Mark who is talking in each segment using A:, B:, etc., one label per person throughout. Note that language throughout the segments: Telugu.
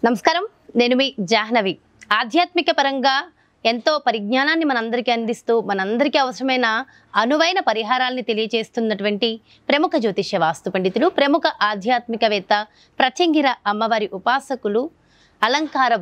A: నమస్కారం, నేను మీ జాహ్నవి. ఆధ్యాత్మిక పరంగా ఎంతో పరిజ్ఞానాన్ని మనందరికీ అందిస్తూ మనందరికీ అవసరమైన అనువైన పరిహారాల్ని తెలియజేస్తున్నటువంటి ప్రముఖ జ్యోతిష్య వాస్తు పండితులు, ప్రముఖ ఆధ్యాత్మికవేత్త, ప్రత్యంగిర అమ్మవారి ఉపాసకులు, అలంకార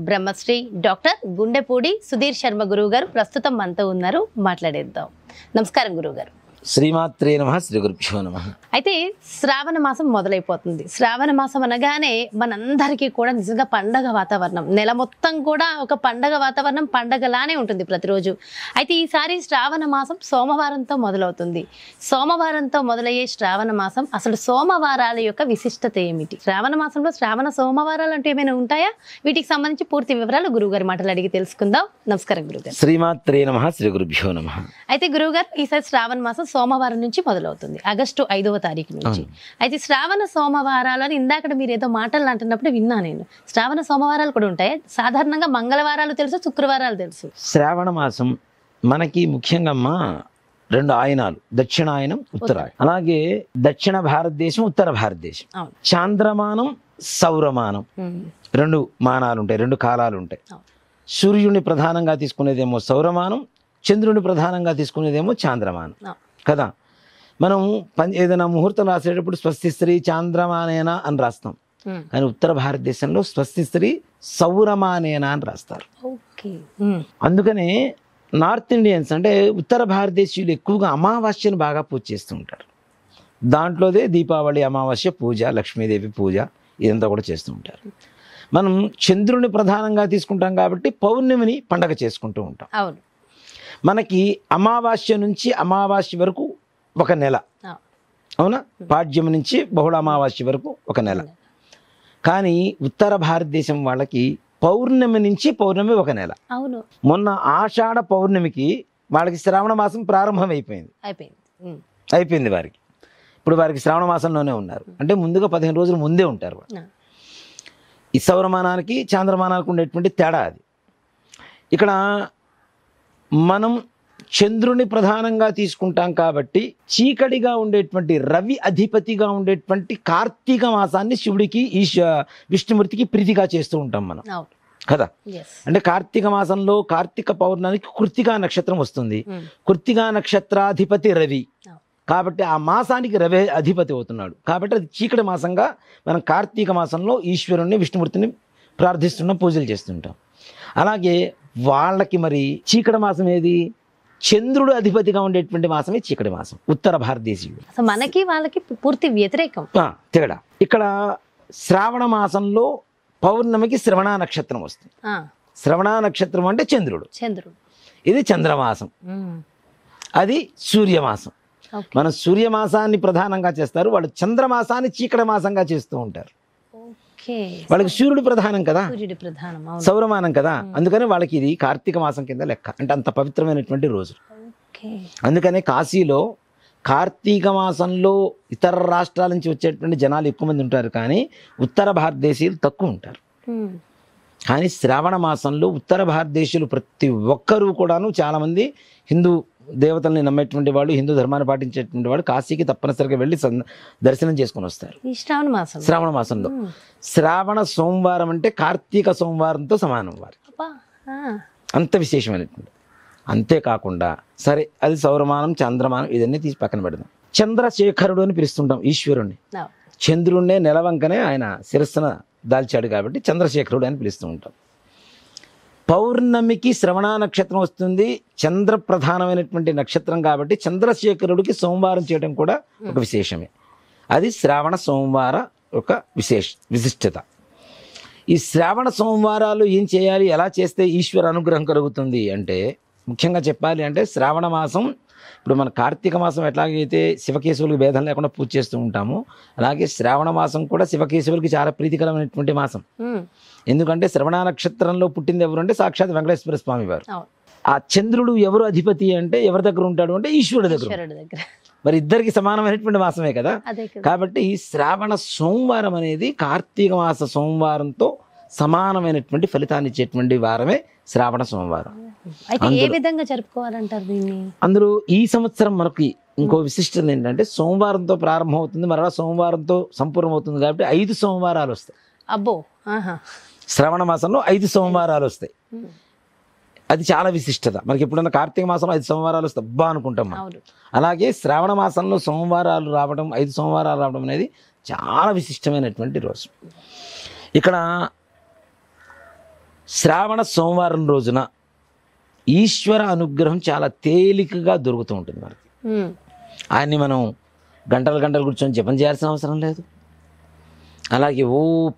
A: బ్రహ్మశ్రీ డాక్టర్ గుండెపూడి సుధీర్ శర్మ గురువు గారు ప్రస్తుతం మనతో ఉన్నారు. మాట్లాడేద్దాం. నమస్కారం గురువు గారు.
B: శ్రీమాత్రే నమః, శ్రీ గురుభ్యో నమః.
A: అయితే శ్రావణ మాసం మొదలైపోతుంది. శ్రావణ మాసం అనగానే మనందరికీ కూడా నిజంగా పండగ వాతావరణం, నెల మొత్తం కూడా ఒక పండగ వాతావరణం, పండగలానే ఉంటుంది ప్రతిరోజు. అయితే ఈసారి శ్రావణ మాసం సోమవారంతో మొదలవుతుంది. సోమవారంతో మొదలయ్యే శ్రావణ మాసం, అసలు సోమవారాల యొక్క విశిష్టత ఏమిటి? శ్రావణ మాసంలో శ్రావణ సోమవారాలు అంటే ఏమైనా ఉంటాయా? వీటికి సంబంధించి పూర్తి వివరాలు గురువుగారి మాటలు అడిగి తెలుసుకుందాం. నమస్కారం గురువుగారు.
B: శ్రీమాత్రే నమః, శ్రీ గురుభ్యో నమః.
A: అయితే గురువుగారు, ఈసారి శ్రావణ మాసం సోమవారం నుంచి మొదలవుతుంది, ఆగస్టు 5వ తారీఖు నుంచి. అయితే శ్రావణ సోమవారాలు ఇందాక మీరు ఏదో మాటలు అంటున్నప్పుడు విన్నా నేను. శ్రావణ సోమవారాలు కూడా ఉంటాయి. సాధారణంగా మంగళవారాలు తెలుసు, శుక్రవారాలు తెలుసు.
B: శ్రావణ మాసం మనకి ముఖ్యంగా రెండు ఆయనాలు, దక్షిణాయనం, ఉత్తరాయణం. అలాగే దక్షిణ భారతదేశం, ఉత్తర భారతదేశం. చాంద్రమానం, సౌరమానం, రెండు మానాలు ఉంటాయి, రెండు కాలాలు ఉంటాయి. సూర్యుడిని ప్రధానంగా తీసుకునేదేమో సౌరమానం, చంద్రుని ప్రధానంగా తీసుకునేదేమో చాంద్రమానం కదా. మనం ఏదైనా ముహూర్తం రాసేటప్పుడు స్వస్తి స్త్రీ చాంద్రమానేనా అని రాస్తాం, కానీ ఉత్తర భారతదేశంలో స్వస్తి స్త్రీ సౌరమానేనా అని రాస్తారు. అందుకనే నార్త్ ఇండియన్స్ అంటే ఉత్తర భారతదేశీయులు ఎక్కువగా అమావాస్యను బాగా పూజ చేస్తూ ఉంటారు. దాంట్లోదే దీపావళి అమావాస్య పూజ, లక్ష్మీదేవి పూజ, ఇదంతా కూడా చేస్తూ ఉంటారు. మనం చంద్రుని ప్రధానంగా తీసుకుంటాం కాబట్టి పౌర్ణమిని పండగ చేసుకుంటూ ఉంటాం.
A: అవును.
B: మనకి అమావాస్య నుంచి అమావాస్య వరకు ఒక నెల, అవునా? పాడ్యం నుంచి బహుళ అమావాస్య వరకు ఒక నెల. కానీ ఉత్తర భారతదేశం వాళ్ళకి పౌర్ణమి నుంచి పౌర్ణమి ఒక నెల.
A: అవును.
B: మొన్న ఆషాఢ పౌర్ణమికి వాళ్ళకి శ్రావణ మాసం ప్రారంభం అయిపోయింది వారికి. ఇప్పుడు వారికి శ్రావణ మాసంలోనే ఉన్నారు. అంటే ముందుగా 15 రోజులు ముందే ఉంటారు వాళ్ళు. ఈ సౌరమానానికి చాంద్రమానానికి ఉండేటువంటి తేడా అది. ఇక్కడ మనం చంద్రుని ప్రధానంగా తీసుకుంటాం కాబట్టి చీకటిగా ఉండేటువంటి రవి అధిపతిగా ఉండేటువంటి కార్తీక మాసాన్ని శివుడికి విష్ణుమూర్తికి ప్రీతిగా చేస్తూ ఉంటాం మనం కదా. అంటే కార్తీక మాసంలో కార్తీక పౌర్ణమికి కృత్తికా నక్షత్రం వస్తుంది. కృత్తికా నక్షత్రాధిపతి రవి కాబట్టి ఆ మాసానికి రవి అధిపతి అవుతున్నాడు. కాబట్టి అది చీకటి మాసంగా మనం కార్తీక మాసంలో ఈశ్వరుణ్ణి విష్ణుమూర్తిని ప్రార్థిస్తున్నాం, పూజలు చేస్తుంటాం. అలాగే వాళ్ళకి మరి చీకటి మాసం ఏది? చంద్రుడు అధిపతిగా ఉండేటువంటి మాసమే చీకటి మాసం. ఉత్తర భారతదేశీయుడు.
A: మనకి వాళ్ళకి పూర్తి వ్యతిరేకం
B: తేడా. ఇక్కడ శ్రావణ మాసంలో పౌర్ణమికి శ్రవణ నక్షత్రం వస్తుంది. శ్రవణ నక్షత్రం అంటే చంద్రుడు. ఇది చంద్రమాసం, అది సూర్యమాసం. మనం సూర్యమాసాన్ని ప్రధానంగా చేస్తారు, వాళ్ళు చంద్రమాసాన్ని చీకటి మాసంగా చేస్తూ ఉంటారు. వాళ్ళకి సూర్యుడు ప్రధానం కదా, సౌరమానం కదా. అందుకని వాళ్ళకి ఇది కార్తీక మాసం కింద లెక్క. అంటే అంత పవిత్రమైనటువంటి రోజు. అందుకనే కాశీలో కార్తీక మాసంలో ఇతర రాష్ట్రాల నుంచి వచ్చేటువంటి జనాలు ఎక్కువ మంది ఉంటారు, కానీ ఉత్తర భారతదేశీయులు తక్కువ ఉంటారు. కానీ శ్రావణ మాసంలో ఉత్తర భారతదేశీయులు ప్రతి ఒక్కరూ కూడాను, చాలామంది హిందూ దేవతల్ని నమ్మేటువంటి వాళ్ళు, హిందూ ధర్మాన్ని పాటించేటువంటి వాళ్ళు కాశీకి తప్పనిసరిగా వెళ్ళి దర్శనం చేసుకుని వస్తారు శ్రావణ మాసంలో. శ్రావణ సోమవారం అంటే కార్తీక సోమవారంతో సమానం వారు, అంత విశేషమైనటువంటి. అంతేకాకుండా సరే, అది సౌరమానం, చంద్రమానం, ఇదన్నీ తీసి పక్కన పెడదాం. చంద్రశేఖరుడు అని పిలుస్తుంటాం ఈశ్వరుణ్ణి. చంద్రుణ్ణే నెలవంకనే ఆయన శిరస్సున దాల్చాడు కాబట్టి చంద్రశేఖరుడు అని పిలుస్తూ ఉంటాం. పౌర్ణమికి శ్రవణ నక్షత్రం వస్తుంది, చంద్ర ప్రధానమైనటువంటి నక్షత్రం కాబట్టి చంద్రశేఖరుడికి సోమవారం చేయడం కూడా ఒక విశేషమే. అది శ్రావణ సోమవార ఒక విశిష్టత. ఈ శ్రావణ సోమవారాలు ఏం చేయాలి, ఎలా చేస్తే ఈశ్వర అనుగ్రహం కలుగుతుంది అంటే, ముఖ్యంగా చెప్పాలి అంటే శ్రావణ మాసం, ఇప్పుడు మన కార్తీక మాసం ఎట్లాగైతే శివకేశవులకు భేదం లేకుండా పూజ చేస్తూ ఉంటామో, అలాగే శ్రావణ మాసం కూడా శివకేశవులకి చాలా ప్రీతికరమైనటువంటి మాసం. ఎందుకంటే శ్రవణ నక్షత్రంలో పుట్టింది ఎవరు అంటే సాక్షాత్ వెంకటేశ్వర స్వామి వారు. ఆ చంద్రుడు ఎవరు అధిపతి అంటే ఎవరి దగ్గర ఉంటాడు అంటే ఈశ్వరుడు దగ్గర. మరి ఇద్దరికి సమానమైనటువంటి మాసమే కదా. కాబట్టి ఈ శ్రావణ సోమవారం అనేది కార్తీక మాస సోమవారంతో సమానమైనటువంటి ఫలితాన్ని ఇచ్చేటువంటి వారమే శ్రావణ సోమవారం.
A: ఏ విధంగా జరుపుకోవాలంటారు దీన్ని?
B: అందులో ఈ సంవత్సరం మనకి ఇంకో విశిష్టత ఏంటంటే సోమవారంతో ప్రారంభం అవుతుంది, మరలా సోమవారంతో సంపూర్ణం అవుతుంది కాబట్టి 5 సోమవారాలు వస్తాయి.
A: అబ్బో. ఆహా.
B: శ్రవణ మాసంలో 5 సోమవారాలు వస్తాయి. అది చాలా విశిష్టత. మనకి ఎప్పుడన్నా కార్తీక మాసంలో 5 సోమవారాలు వస్తే అబ్బా అనుకుంటాం మనం.
A: అవును.
B: అలాగే శ్రావణ మాసంలో సోమవారాలు రావడం, 5 సోమవారాలు రావడం అనేది చాలా విశిష్టమైనటువంటి రోజు. ఇక్కడ శ్రావణ సోమవారం రోజున ఈశ్వర అనుగ్రహం చాలా తేలికగా దొరుకుతూ ఉంటుంది మనకి. ఆయన్ని మనం గంటలు గంటలు కూర్చొని జపం చేయాల్సిన అవసరం లేదు. అలాగే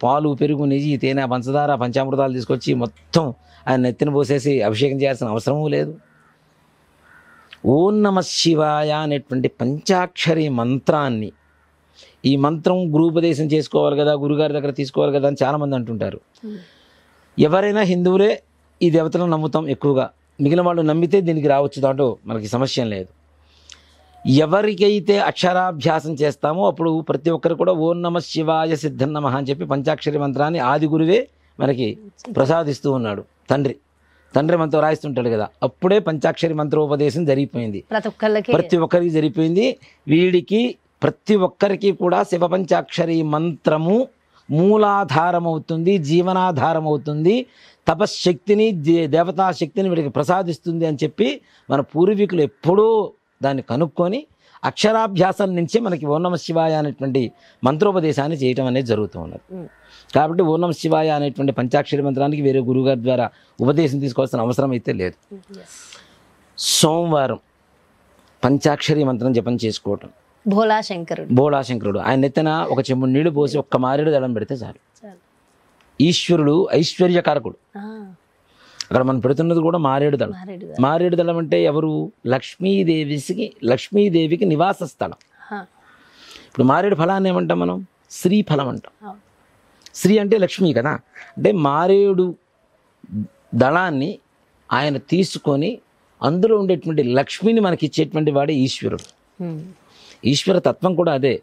B: పాలు, పెరుగు, నెయ్యి, తేనె, పంచదార, పంచామృతాలు తీసుకొచ్చి మొత్తం ఆయన నెత్తిన పోసేసి అభిషేకం చేయాల్సిన అవసరమూ లేదు. ఓం నమ శివాయ అనేటువంటి పంచాక్షరి మంత్రాన్ని, ఈ మంత్రం గురూపదేశం చేసుకోవాలి కదా, గురుగారి దగ్గర తీసుకోవాలి కదా అని చాలామంది అంటుంటారు. ఎవరైనా హిందువులే ఈ దేవతలను నమ్ముతాం ఎక్కువగా, మిగిలిన వాళ్ళు నమ్మితే దీనికి రావచ్చు, దాంట్లో మనకి సమస్య లేదు. ఎవరికైతే అక్షరాభ్యాసం చేస్తామో అప్పుడు ప్రతి ఒక్కరు కూడా ఓం నమ శివాయ సిద్ధం నమః అని చెప్పి పంచాక్షరి మంత్రాన్ని ఆది గురువే మనకి ప్రసాదిస్తూ ఉన్నాడు. తండ్రి మనతో రాయిస్తుంటాడు కదా, అప్పుడే పంచాక్షరి మంత్రోపదేశం జరిగిపోయింది, ప్రతి ఒక్కరికి జరిగిపోయింది. వీడికి ప్రతి ఒక్కరికి కూడా శివ పంచాక్షరి మంత్రము మూలాధారం అవుతుంది, జీవనాధారం అవుతుంది, తపశ్శక్తిని, దేవతాశక్తిని వీడికి ప్రసాదిస్తుంది అని చెప్పి మన పూర్వీకులు ఎప్పుడూ దాన్ని కనుక్కొని అక్షరాభ్యాసం నుంచే మనకి ఓం నమ శివాయ అనేటువంటి మంత్రోపదేశాన్ని చేయటం అనేది జరుగుతూ ఉన్నది. కాబట్టి ఓం నమ శివాయ అనేటువంటి పంచాక్షరి మంత్రానికి వేరే గురువుగారి ద్వారా ఉపదేశం తీసుకోవాల్సిన అవసరం అయితే లేదు. సోమవారం పంచాక్షరి మంత్రం జపం చేసుకోవటం. భోళాశంకరుడు ఆయన నెత్తన ఒక చెంబు నీళ్లు పోసి ఒక్క మారేడు దళం పెడితే చాలు. ఈశ్వరుడు ఐశ్వర్యకారకుడు. అక్కడ మనం పెడుతున్నది కూడా మారేడు దళం. మారేడు దళం అంటే ఎవరు? లక్ష్మీదేవికి నివాస స్థలం. ఇప్పుడు మారేడు ఫలాన్ని ఏమంటాం మనం? శ్రీ ఫలం అంటాం. శ్రీ అంటే లక్ష్మి కదా. అంటే మారేడు దళాన్ని ఆయన తీసుకొని అందులో ఉండేటువంటి లక్ష్మిని మనకి ఇచ్చేటువంటి వాడే ఈశ్వరుడు. ఈశ్వర తత్వం కూడా అదే.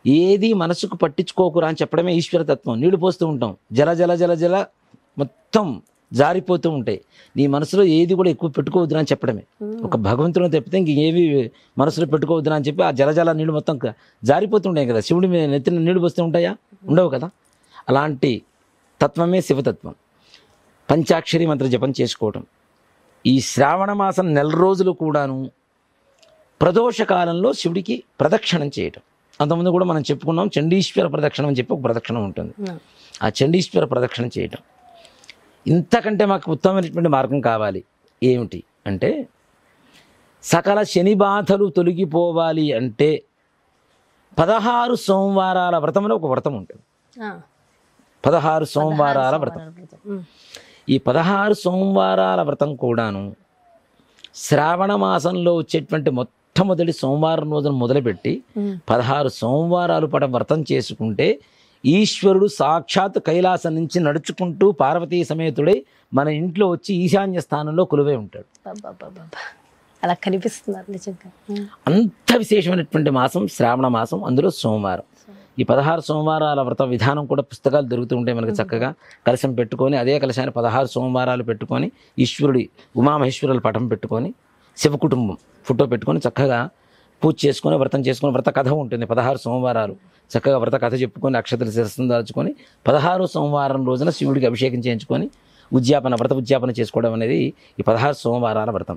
B: ఏది మనసుకు పట్టించుకోకురా అని చెప్పడమే ఈశ్వర తత్వం. నీళ్లు పోస్తూ ఉంటాం, జల జల జల జల మొత్తం జారిపోతూ ఉంటాయి. నీ మనసులో ఏది కూడా ఎక్కువ పెట్టుకోవద్దురా అని చెప్పడమే. ఒక భగవంతుని తప్పితే ఇంకేవి మనసులో పెట్టుకోవద్దురా అని చెప్పి ఆ జలజల నీళ్ళు మొత్తం జారిపోతుంటాయి కదా. శివుడి మీద నెత్తిన నీళ్లు పోస్తూ ఉంటాయా? ఉండవు కదా. అలాంటి తత్వమే శివతత్వం. పంచాక్షరి మంత్ర జపం చేసుకోవటం. ఈ శ్రావణ మాసం 4 రోజులు కూడాను ప్రదోష కాలంలో శివుడికి ప్రదక్షిణం చేయటం. అంతకుముందు కూడా మనం చెప్పుకున్నాం, చండీశ్వర ప్రదక్షిణం అని చెప్పి ఒక ప్రదక్షిణం ఉంటుంది. ఆ చండీశ్వర ప్రదక్షిణం చేయటం. ఇంతకంటే మాకు ఉత్తమమైనటువంటి మార్గం కావాలి. ఏమిటి అంటే, సకల శని బాధలు తొలగిపోవాలి అంటే 16 సోమవారాల వ్రతం అని ఒక వ్రతం ఉంటుంది. 16 సోమవారాల వ్రతం. ఈ 16 సోమవారాల వ్రతం కూడాను శ్రావణ మాసంలో వచ్చేటువంటి మొట్టమొదటి సోమవారం రోజున మొదలుపెట్టి 16 సోమవారాలు పాటు వ్రతం చేసుకుంటే ఈశ్వరుడు సాక్షాత్ కైలాసం నుంచి నడుచుకుంటూ పార్వతీ సమేతుడై మన ఇంట్లో వచ్చి ఈశాన్య స్థానంలో కొలువై ఉంటాడు.
A: అలా కనిపిస్తున్నారు నిజంగా.
B: అంత విశేషమైనటువంటి మాసం శ్రావణ మాసం, అందులో సోమవారం. ఈ 16 సోమవారాల వ్రత విధానం కూడా పుస్తకాలు దొరుకుతూ ఉంటాయి మనకి. చక్కగా కలశం పెట్టుకొని, అదే కలశాన్ని 16 సోమవారాలు పెట్టుకొని, ఈశ్వరుడి ఉమామహేశ్వరుల పటం పెట్టుకొని, శివ కుటుంబం ఫోటో పెట్టుకొని చక్కగా పూజ చేసుకొని వ్రతం చేసుకొని, వ్రత కథ ఉంటుంది 16 సోమవారాలు. చక్కగా వ్రత కథ చెప్పుకొని, అక్షతలు శిరస్సును దాల్చుకొని 16 సోమవారం రోజున శివుడికి అభిషేకం చేయించుకొని వ్రత ఉద్యాపన చేసుకోవడం అనేది ఈ 16 సోమవారాల వ్రతం.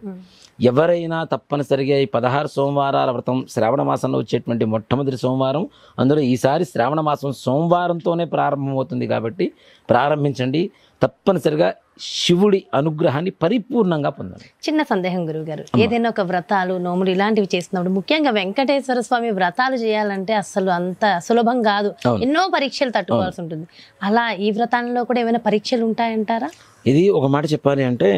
B: ఎవరైనా తప్పనిసరిగా ఈ 16 సోమవారాల వ్రతం శ్రావణ మాసంలో వచ్చేటువంటి మొట్టమొదటి సోమవారం, అందులో ఈసారి శ్రావణ మాసం సోమవారంతోనే ప్రారంభమవుతుంది కాబట్టి ప్రారంభించండి. తప్పనిసరిగా శివుడి అనుగ్రహాన్ని పరిపూర్ణంగా పొందండి.
A: చిన్న సందేహం గురువుగారు, ఏదైనా ఒక వ్రతాలు, నోములు ఇలాంటివి చేస్తున్నప్పుడు ముఖ్యంగా వెంకటేశ్వర స్వామి వ్రతాలు చేయాలంటే అసలు అంత సులభం కాదు. ఎన్నో పరీక్షలు తట్టుకోవాల్సి ఉంటుంది. అలా ఈ వ్రతాలలో కూడా ఏమైనా పరీక్షలు ఉంటాయంటారా?
B: ఇది ఒక మాట చెప్పాలి అంటే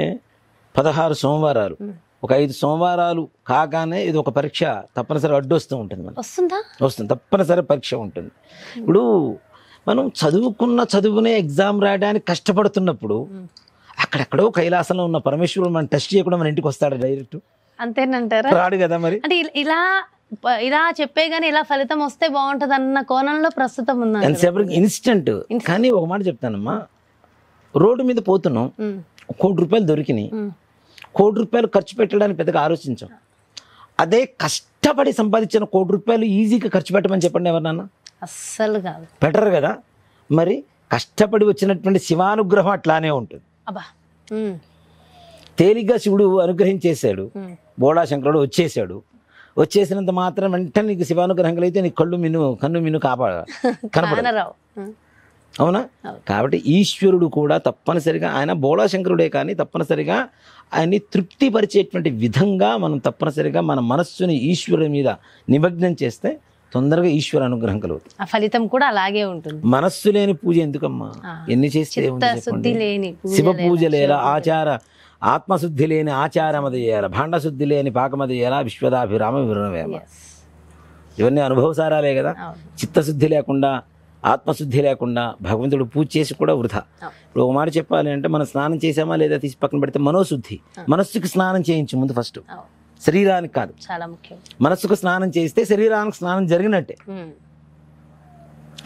B: 16 సోమవారాలు, ఒక 5 సోమవారాలు కాగానే ఇది ఒక పరీక్ష తప్పనిసరి అడ్డు వస్తూ ఉంటుంది. వస్తుంది, తప్పనిసరి పరీక్ష ఉంటుంది. ఇప్పుడు మనం చదువుకున్న చదువునే ఎగ్జామ్ రాయడానికి కష్టపడుతున్నప్పుడు అక్కడెక్కడో కైలాసంలో ఉన్న పరమేశ్వరుడు మనం టెస్ట్ చేయకుండా మన ఇంటికి వస్తాడు డైరెక్ట్.
A: అంతేనంటారా?
B: రాడు కదా. మరి
A: అంటే ఇలా చెప్పే గానీ ఇలా ఫలితం వస్తే బాగుంటది అన్న కోణంలో ప్రస్తుతం ఉంది.
B: ఎంతసేపటికి ఇన్స్టెంట్. కానీ ఒక మాట చెప్తానమ్మా, రోడ్డు మీద పోతున్నాం, 1 కోటి రూపాయలు దొరికినాయి, 1 కోటి రూపాయలు ఖర్చు పెట్టడానికి పెద్దగా ఆలోచించాం. అదే కష్టపడి సంపాదించిన 1 కోటి రూపాయలు ఈజీగా ఖర్చు పెట్టమని చెప్పండి ఎవరినన్నా.
A: అస్సలు కాదు.
B: బెటర్ కదా. మరి కష్టపడి వచ్చినటువంటి శివానుగ్రహం అట్లానే ఉంటుంది.
A: అబ్బా
B: తేలిగ్గా శివుడు అనుగ్రహించేశాడు, బోళాశంకరుడు వచ్చేసాడు. వచ్చేసినంత మాత్రం వెంటనే నీకు శివానుగ్రహం కలిగితే నీ కన్ను మిన్ను కనపడవు. అవునా? కాబట్టి ఈశ్వరుడు కూడా తప్పనిసరిగా ఆయన బోళాశంకరుడే, కానీ తప్పనిసరిగా ఆయన్ని తృప్తిపరిచేటువంటి విధంగా మనం తప్పనిసరిగా మన మనస్సుని ఈశ్వరుడి మీద నిమగ్నం చేస్తే తొందరగా ఈశ్వర అనుగ్రహం కలుగుతుంది.
A: ఆ ఫలితం కూడా అలాగే ఉంటుంది.
B: మనస్సు లేని పూజ ఎందుకమ్మా? ఎన్ని చేస్తే శివ పూజ లేలా ఆత్మశుద్ధి లేని ఆచారమది చేయాల, భాండశుద్ధి లేని పాకమది చేయాల, విశ్వదాభిరామ విరుణవేమ. ఇవన్నీ అనుభవసారాలే కదా. చిత్తశుద్ధి లేకుండా, ఆత్మశుద్ధి లేకుండా భగవంతుడు పూజ చేసి కూడా వృధా. ఇప్పుడు ఒక మాట చెప్పాలి అంటే, మనం స్నానం చేసామా లేదా తీసి పక్కన పెడితే మనోశుద్ధి. మనస్సుకి స్నానం చేయించు ముందు, ఫస్ట్ శరీరానికి కాదు.
A: చాలా ముఖ్యం.
B: మనస్సుకు స్నానం చేస్తే శరీరానికి స్నానం జరిగినట్టే.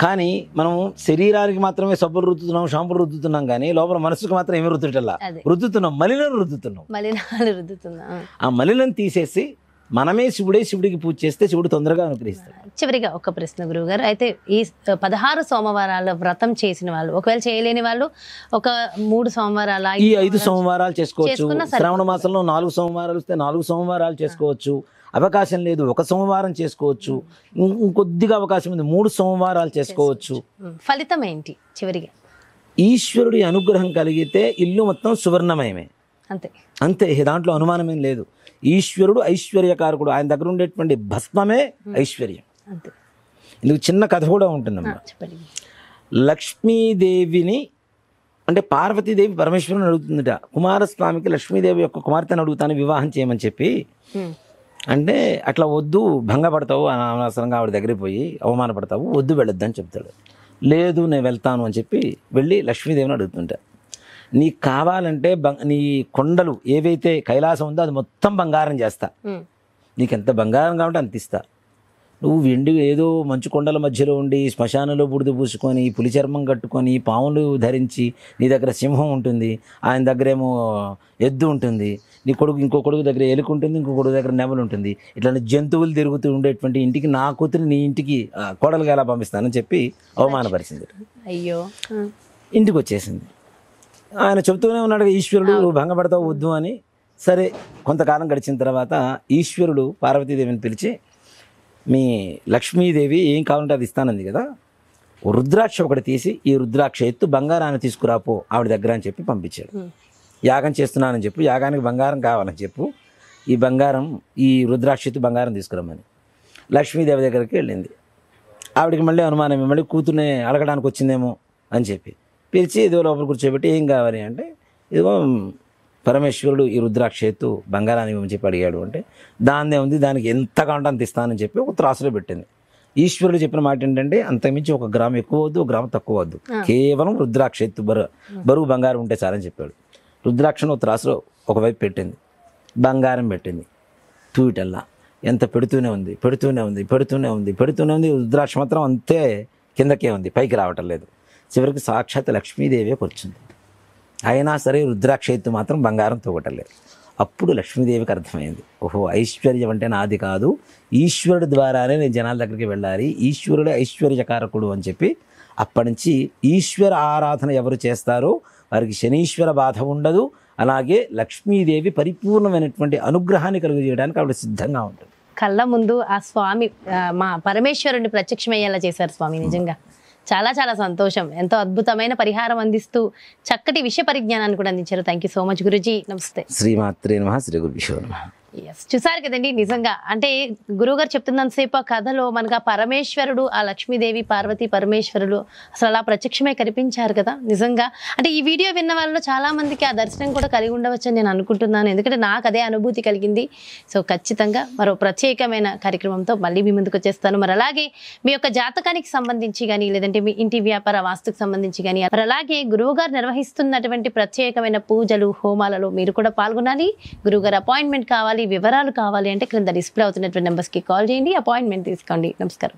B: కానీ మనం శరీరానికి మాత్రమే సబ్బులు రుద్దుతున్నాం, షాంపులు రుద్దుతున్నాం, కానీ లోపల మనస్సుకు మాత్రం ఏమి రుద్దుతున్నాం? మలినం రుద్దుతున్నాం. ఆ మలినం తీసేసి మనమే శివుడికి పూజ చేస్తే శివుడు తొందరగా అనుగ్రహిస్తాడు.
A: చివరిగా ఒక ప్రశ్న గురువుగారు, అయితే ఈ 16 సోమవారాల వ్రతం చేసిన వాళ్ళు, ఒకవేళ చేయలేని వాళ్ళు ఒక 3 సోమవారాలు,
B: ఈ 5 సోమవారాలు చేసుకోవచ్చు. శ్రావణ మాసంలో 4 సోమవారాలు వస్తే 4 సోమవారాలు చేసుకోవచ్చు. అవకాశం లేదు 1 సోమవారం చేసుకోవచ్చు. ఇంకొద్దిగా అవకాశం ఉంది 3 సోమవారాలు చేసుకోవచ్చు.
A: ఫలితం ఏంటి? చివరిగా
B: ఈశ్వరుడి అనుగ్రహం కలిగితే ఇల్లు మొత్తం సువర్ణమయమే. అంతే, దాంట్లో అనుమానమేం లేదు. ఈశ్వరుడు ఐశ్వర్యకారకుడు. ఆయన దగ్గర ఉండేటువంటి భస్మమే ఐశ్వర్యం. ఇందుకు చిన్న కథ కూడా ఉంటుందమ్మా. లక్ష్మీదేవిని అంటే పార్వతీదేవి పరమేశ్వరుని అడుగుతుందట, కుమారస్వామికి లక్ష్మీదేవి యొక్క కుమార్తెను అడుగుతాను వివాహం చేయమని చెప్పి. అంటే అట్లా వద్దు, భంగపడతావు, అనవసరంగా ఆవిడ దగ్గరికి పోయి అవమానపడతావు, వద్దు, వెళ్ళొద్దని చెప్తాడు. లేదు నేను వెళ్తాను అని చెప్పి వెళ్ళి లక్ష్మీదేవిని అడుగుతుంటా. నీకు కావాలంటే నీ కొండలు ఏవైతే కైలాసం ఉందో అది మొత్తం బంగారం చేస్తా, నీకు ఎంత బంగారం కావాలంటే అంత ఇస్తా. నువ్వు వెండి ఏదో మంచు కొండల మధ్యలో ఉండి శ్మశానంలో బుడిద పూసుకొని పులి చర్మం కట్టుకొని పాములు ధరించి, నీ దగ్గర సింహం ఉంటుంది, ఆయన దగ్గరేమో ఎద్దు ఉంటుంది, నీ కొడుకు ఇంకో కొడుకు దగ్గర ఎలుక ఉంటుంది, ఇంకో కొడుకు దగ్గర నెమలు ఉంటుంది, ఇట్లాంటి జంతువులు తిరుగుతూ ఉండేటువంటి ఇంటికి నా కూతురు నీ ఇంటికి కోడలుగా ఎలా పంపిస్తానని చెప్పి అవమానపరిచింది.
A: అయ్యో,
B: ఇంటికి వచ్చేసింది. ఆయన చెబుతూనే ఉన్నాడు ఈశ్వరుడు భంగపడతావు వద్దు అని. సరే, కొంతకాలం గడిచిన తర్వాత ఈశ్వరుడు పార్వతీదేవిని పిలిచి, మీ లక్ష్మీదేవి ఏం కావాలంటే అది ఇస్తానంది కదా, రుద్రాక్ష ఒకటి తీసి ఈ రుద్రాక్ష ఎత్తు బంగారాన్ని తీసుకురాపో ఆవిడ దగ్గర అని చెప్పి పంపించాడు. యాగం చేస్తున్నానని చెప్పు, యాగానికి బంగారం కావాలని చెప్పు, ఈ రుద్రాక్ష ఎత్తు బంగారం తీసుకురమ్మని లక్ష్మీదేవి దగ్గరికి వెళ్ళింది. ఆవిడకి మళ్ళీ అనుమానం, మళ్ళీ కూతుర్ని అడగడానికి వచ్చిందేమో అని చెప్పి పిలిచి ఏదో లోపల కూర్చోబెట్టి ఏం కావాలి అంటే, ఇదిగో పరమేశ్వరుడు ఈ రుద్రాక్ష ఎత్తు బంగారాన్ని ఇవ్వమని చెప్పి అడిగాడు. అంటే దాన్నే ఉంది, దానికి ఎంత కావాలంటే అంత ఇస్తానని చెప్పి ఒక త్రాసులో పెట్టింది. ఈశ్వరుడు చెప్పిన మాట ఏంటంటే, అంతకుమించి 1 గ్రాము ఎక్కువ వద్దు, 1 గ్రాము తక్కువ వద్దు, కేవలం రుద్రాక్ష ఎత్తు బరువు బంగారం ఉంటే చాలని చెప్పాడు. రుద్రాక్షను ఒక త్రాసులో ఒకవైపు పెట్టింది, బంగారం పెట్టింది. తూయిటల్లా ఎంత పెడుతూనే ఉంది. రుద్రాక్ష మాత్రం అంతే కిందకే ఉంది, పైకి రావటం లేదు. చివరికి సాక్షాత్ లక్ష్మీదేవే కూర్చుంది. అయినా సరే రుద్రాక్ష ఎత్తు మాత్రం బంగారం తూగటలేదు. అప్పుడు లక్ష్మీదేవికి అర్థమైంది, ఓహో ఐశ్వర్యం అంటే నాది కాదు, ఈశ్వరుడి ద్వారానే నేను జనాల దగ్గరికి వెళ్ళాలి, ఈశ్వరుడే ఐశ్వర్యకారకుడు అని చెప్పి అప్పటి నుంచి ఈశ్వర ఆరాధన ఎవరు చేస్తారో వారికి శనీశ్వర బాధ ఉండదు. అలాగే లక్ష్మీదేవి పరిపూర్ణమైనటువంటి అనుగ్రహాన్ని కలుగజేయడానికి ఆవిడ సిద్ధంగా ఉంటుంది.
A: కళ్ళ ముందు ఆ స్వామి మా పరమేశ్వరుని ప్రత్యక్షమయ్యేలా చేశారు స్వామి. నిజంగా చాలా చాలా సంతోషం. ఎంతో అద్భుతమైన పరిహారం అందిస్తూ చక్కటి విషయ పరిజ్ఞానాన్ని కూడా అందించారు. Thank you so much Guruji. నమస్తే.
B: శ్రీమాత్రే నమః. శ్రీ గురుభ్యో నమః.
A: చూసారు కదండి, నిజంగా అంటే గురువుగారు చెప్తున్నంతసేపు ఆ కథలో మనకు ఆ పరమేశ్వరుడు, ఆ లక్ష్మీదేవి పార్వతి పరమేశ్వరుడు అసలు అలా ప్రత్యక్షమై కనిపించారు కదా. నిజంగా అంటే ఈ వీడియో విన్న వాళ్ళలో చాలా మందికి ఆ దర్శనం కూడా కలిగి ఉండవచ్చని నేను అనుకుంటున్నాను, ఎందుకంటే నాకు అదే అనుభూతి కలిగింది. సో ఖచ్చితంగా మరో ప్రత్యేకమైన కార్యక్రమంతో మళ్ళీ మీ ముందుకు వచ్చేస్తాను. మరి అలాగే మీ యొక్క జాతకానికి సంబంధించి కానీ, లేదంటే మీ ఇంటి వ్యాపార వాస్తుకు సంబంధించి కానీ, మరి అలాగే గురువుగారు నిర్వహిస్తున్నటువంటి ప్రత్యేకమైన పూజలు హోమాలలో మీరు కూడా పాల్గొనాలి, గురువుగారు అపాయింట్మెంట్ కావాలి, వివరాలు కావాలి అంటే క్రింద డిస్ప్లే అవుతున్నటువంటి నెంబర్స్కి కాల్ చేయండి, అపాయింట్మెంట్ తీసుకోండి. నమస్కారం.